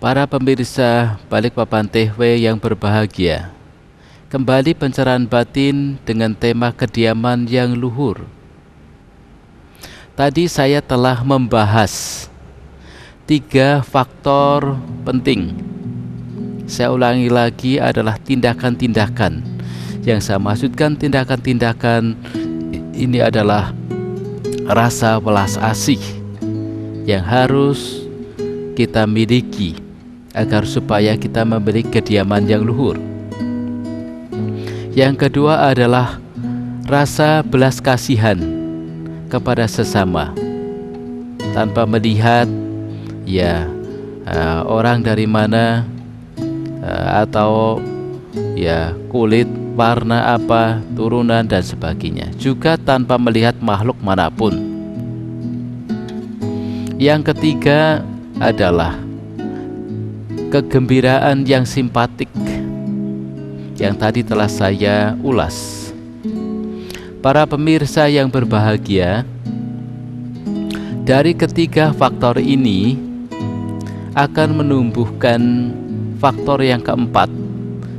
Para pemirsa Balikpapan TV yang berbahagia, kembali pencerahan batin dengan tema kediaman yang luhur. Tadi saya telah membahas 3 faktor penting. Saya ulangi lagi, adalah tindakan-tindakan. Yang saya maksudkan tindakan-tindakan ini adalah rasa welas asih yang harus kita miliki agar supaya kita memiliki kediaman yang luhur. Yang kedua adalah rasa belas kasihan kepada sesama, tanpa melihat orang dari mana, atau kulit, warna apa, turunan dan sebagainya, juga tanpa melihat makhluk manapun. Yang ketiga adalah kegembiraan yang simpatik yang tadi telah saya ulas. Para pemirsa yang berbahagia, dari ketiga faktor ini akan menumbuhkan faktor yang keempat,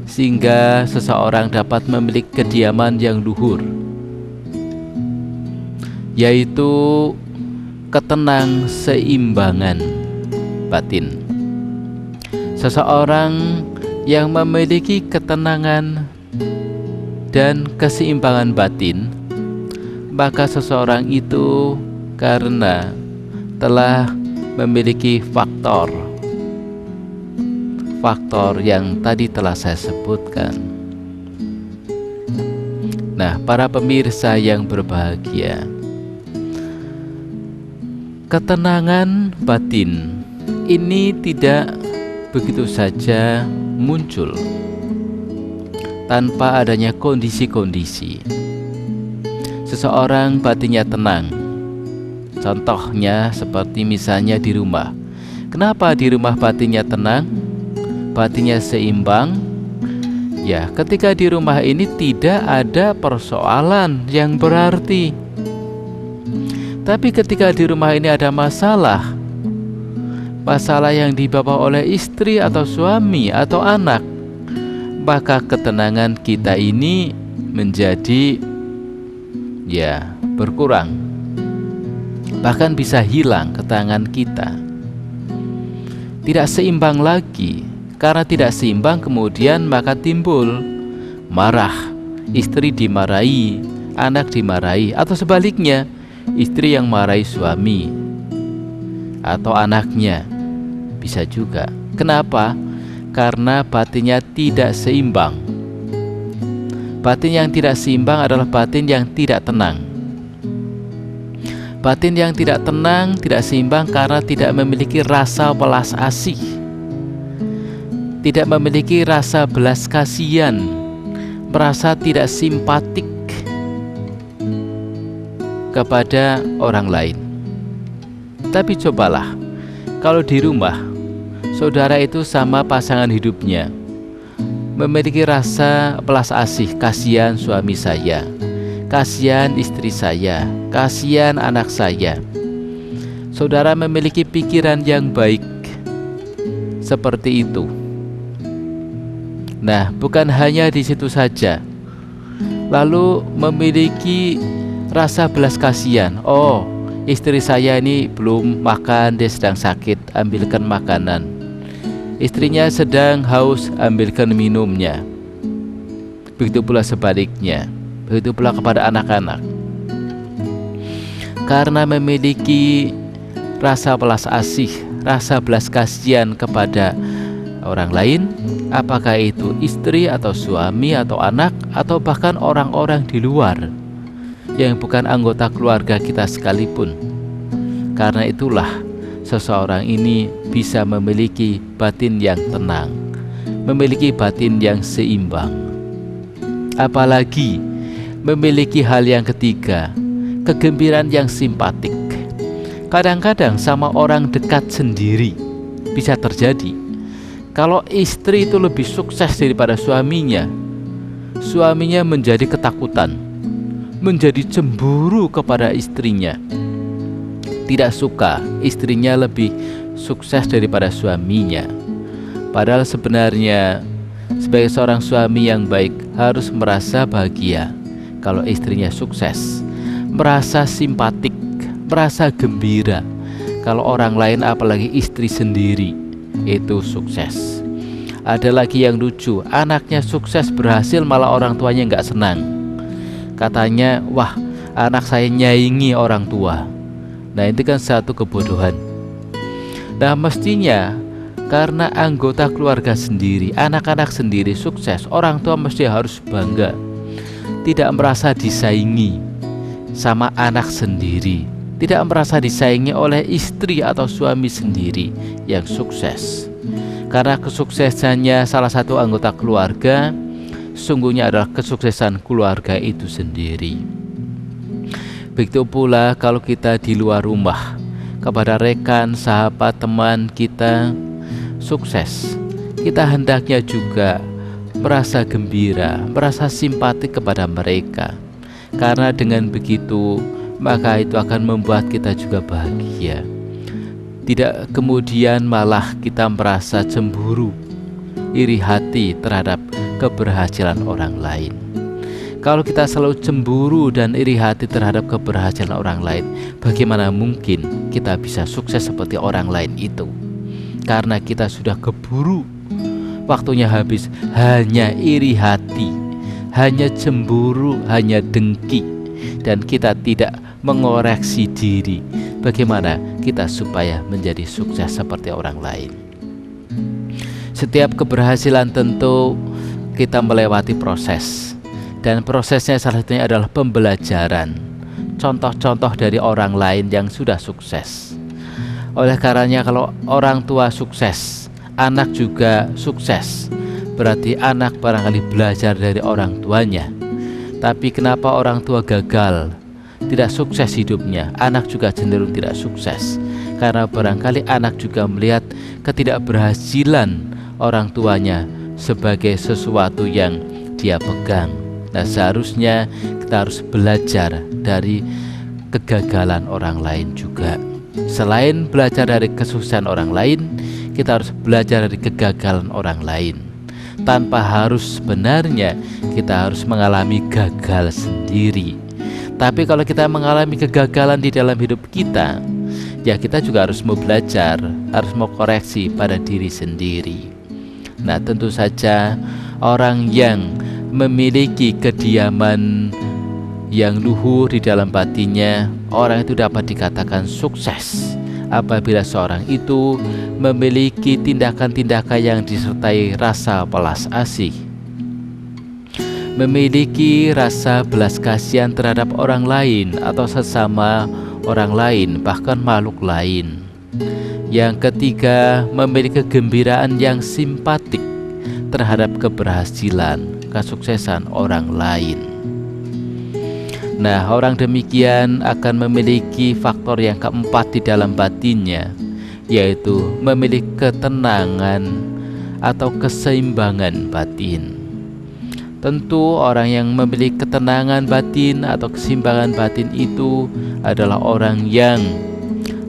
sehingga seseorang dapat memiliki kediaman yang luhur, yaitu ketenang-seimbangan batin. Seseorang yang memiliki ketenangan dan keseimbangan batin, maka seseorang itu karena telah memiliki faktor yang tadi telah saya sebutkan. Nah, para pemirsa yang berbahagia, ketenangan batin ini tidak begitu saja muncul tanpa adanya kondisi-kondisi. Seseorang batinnya tenang, contohnya seperti misalnya di rumah. Kenapa di rumah batinnya tenang, batinnya seimbang? Ya, ketika di rumah ini tidak ada persoalan yang berarti. Tapi ketika di rumah ini ada masalah yang dibawa oleh istri atau suami atau anak, maka ketenangan kita ini menjadi berkurang, bahkan bisa hilang ketenangan kita, tidak seimbang lagi. Karena tidak seimbang, kemudian maka timbul marah, istri dimarahi, anak dimarahi, atau sebaliknya, istri yang marahi suami atau anaknya, bisa juga. Kenapa? Karena batinnya tidak seimbang. Batin yang tidak seimbang adalah batin yang tidak tenang. Batin yang tidak tenang, tidak seimbang karena tidak memiliki rasa welas asih, tidak memiliki rasa belas kasihan, merasa tidak simpatik kepada orang lain. Tapi cobalah, kalau di rumah saudara itu sama pasangan hidupnya memiliki rasa belas asih, kasihan suami saya, kasihan istri saya, kasihan anak saya. Saudara memiliki pikiran yang baik seperti itu. Nah, bukan hanya di situ saja, lalu memiliki rasa belas kasihan. Oh, istri saya ini belum makan, dia sedang sakit, ambilkan makanan. Istrinya sedang haus, ambilkan minumnya. Begitu pula sebaliknya, begitu pula kepada anak-anak. Karena memiliki rasa belas asih, rasa belas kasihan kepada orang lain, apakah itu istri atau suami atau anak, atau bahkan orang-orang di luar yang bukan anggota keluarga kita sekalipun. Karena itulah seseorang ini bisa memiliki batin yang tenang, memiliki batin yang seimbang. Apalagi memiliki hal yang ketiga, kegembiraan yang simpatik. Kadang-kadang sama orang dekat sendiri bisa terjadi. Kalau istri itu lebih sukses daripada suaminya, suaminya menjadi ketakutan, menjadi cemburu kepada istrinya, tidak suka istrinya lebih sukses daripada suaminya. Padahal sebenarnya sebagai seorang suami yang baik harus merasa bahagia kalau istrinya sukses, merasa simpatik, merasa gembira kalau orang lain apalagi istri sendiri itu sukses. Ada lagi yang lucu, anaknya sukses berhasil malah orang tuanya nggak senang. Katanya, wah anak saya nyaingi orang tua. Nah itu kan satu kebodohan. Nah mestinya karena anggota keluarga sendiri, anak-anak sendiri sukses, orang tua mesti harus bangga, tidak merasa disaingi sama anak sendiri, tidak merasa disaingi oleh istri atau suami sendiri yang sukses. Karena kesuksesannya salah satu anggota keluarga sungguhnya adalah kesuksesan keluarga itu sendiri. Begitu pula kalau kita di luar rumah, kepada rekan, sahabat, teman kita sukses, kita hendaknya juga merasa gembira, merasa simpati kepada mereka. Karena dengan begitu, maka itu akan membuat kita juga bahagia. Tidak kemudian malah kita merasa cemburu, iri hati terhadap keberhasilan orang lain. Kalau kita selalu cemburu dan iri hati terhadap keberhasilan orang lain, bagaimana mungkin kita bisa sukses seperti orang lain itu? Karena kita sudah keburu, waktunya habis, hanya iri hati, hanya cemburu, hanya dengki, dan kita tidak mengoreksi diri bagaimana kita supaya menjadi sukses seperti orang lain. Setiap keberhasilan tentu kita melewati proses, dan prosesnya salah satunya adalah pembelajaran, contoh-contoh dari orang lain yang sudah sukses. Oleh karenanya kalau orang tua sukses, anak juga sukses, berarti anak barangkali belajar dari orang tuanya. Tapi kenapa orang tua gagal, tidak sukses hidupnya, anak juga cenderung tidak sukses? Karena barangkali anak juga melihat ketidakberhasilan orang tuanya sebagai sesuatu yang dia pegang. Nah seharusnya kita harus belajar dari kegagalan orang lain juga. Selain belajar dari kesuksesan orang lain, kita harus belajar dari kegagalan orang lain. Tanpa harus sebenarnya kita harus mengalami gagal sendiri. Tapi kalau kita mengalami kegagalan di dalam hidup kita, ya kita juga harus mau belajar, harus mau koreksi pada diri sendiri. Nah tentu saja orang yang memiliki kediaman yang luhur di dalam batinnya, orang itu dapat dikatakan sukses apabila seorang itu memiliki tindakan-tindakan yang disertai rasa belas asih, memiliki rasa belas kasihan terhadap orang lain atau sesama orang lain, bahkan makhluk lain. Yang ketiga, memiliki kegembiraan yang simpatik terhadap keberhasilan, kesuksesan orang lain. Nah, orang demikian akan memiliki faktor yang keempat di dalam batinnya, yaitu memiliki ketenangan atau keseimbangan batin. Tentu orang yang memiliki ketenangan batin atau keseimbangan batin itu adalah orang yang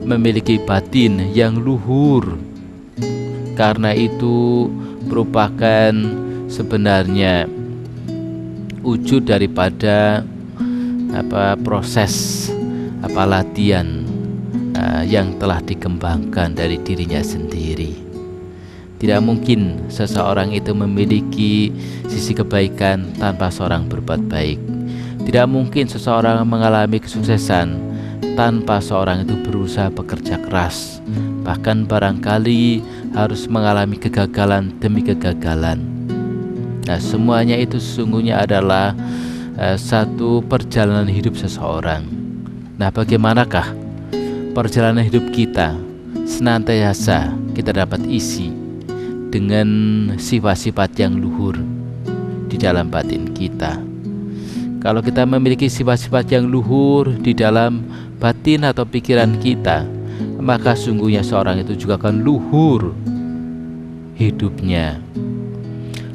memiliki batin yang luhur. Karena itu merupakan sebenarnya wujud daripada proses latihan yang telah dikembangkan dari dirinya sendiri. Tidak mungkin seseorang itu memiliki sisi kebaikan tanpa seorang berbuat baik. Tidak mungkin seseorang mengalami kesuksesan tanpa seorang itu berusaha bekerja keras. Bahkan barangkali harus mengalami kegagalan demi kegagalan. Nah, semuanya itu sesungguhnya adalah satu perjalanan hidup seseorang. Nah, bagaimanakah perjalanan hidup kita senantiasa kita dapat isi dengan sifat-sifat yang luhur di dalam batin kita? Kalau kita memiliki sifat-sifat yang luhur di dalam batin atau pikiran kita, maka sungguhnya seorang itu juga akan luhur hidupnya.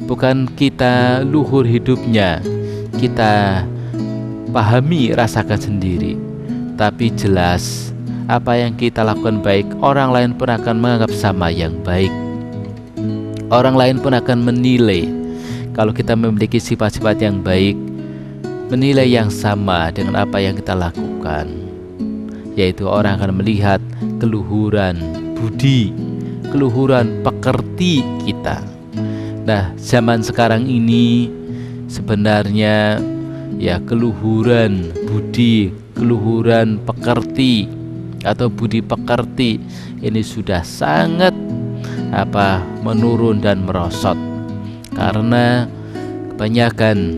Bukan kita luhur hidupnya, kita pahami, rasakan sendiri, tapi jelas apa yang kita lakukan baik, orang lain pun akan menganggap sama yang baik. Orang lain pun akan menilai kalau kita memiliki sifat-sifat yang baik, menilai yang sama dengan apa yang kita lakukan, yaitu orang akan melihat keluhuran budi, keluhuran pekerti kita. Nah, zaman sekarang ini sebenarnya ya keluhuran budi, keluhuran pekerti atau budi pekerti ini sudah sangat menurun dan merosot, karena kebanyakan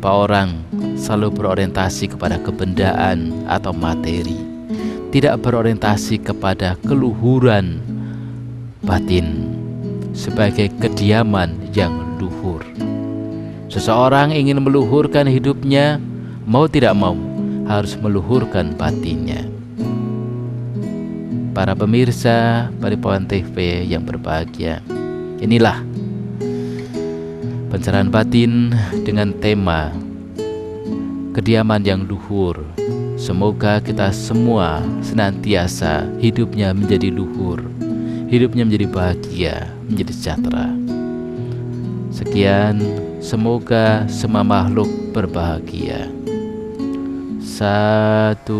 orang selalu berorientasi kepada kebendaan atau materi, tidak berorientasi kepada keluhuran batin sebagai kediaman yang luhur. Seseorang ingin meluhurkan hidupnya, mau tidak mau harus meluhurkan batinnya. Para pemirsa Paripokan TV yang berbahagia, inilah pencerahan batin dengan tema kediaman yang luhur. Semoga kita semua senantiasa hidupnya menjadi luhur, hidupnya menjadi bahagia, menjadi sejahtera. Sekian, semoga semua makhluk berbahagia. Satu.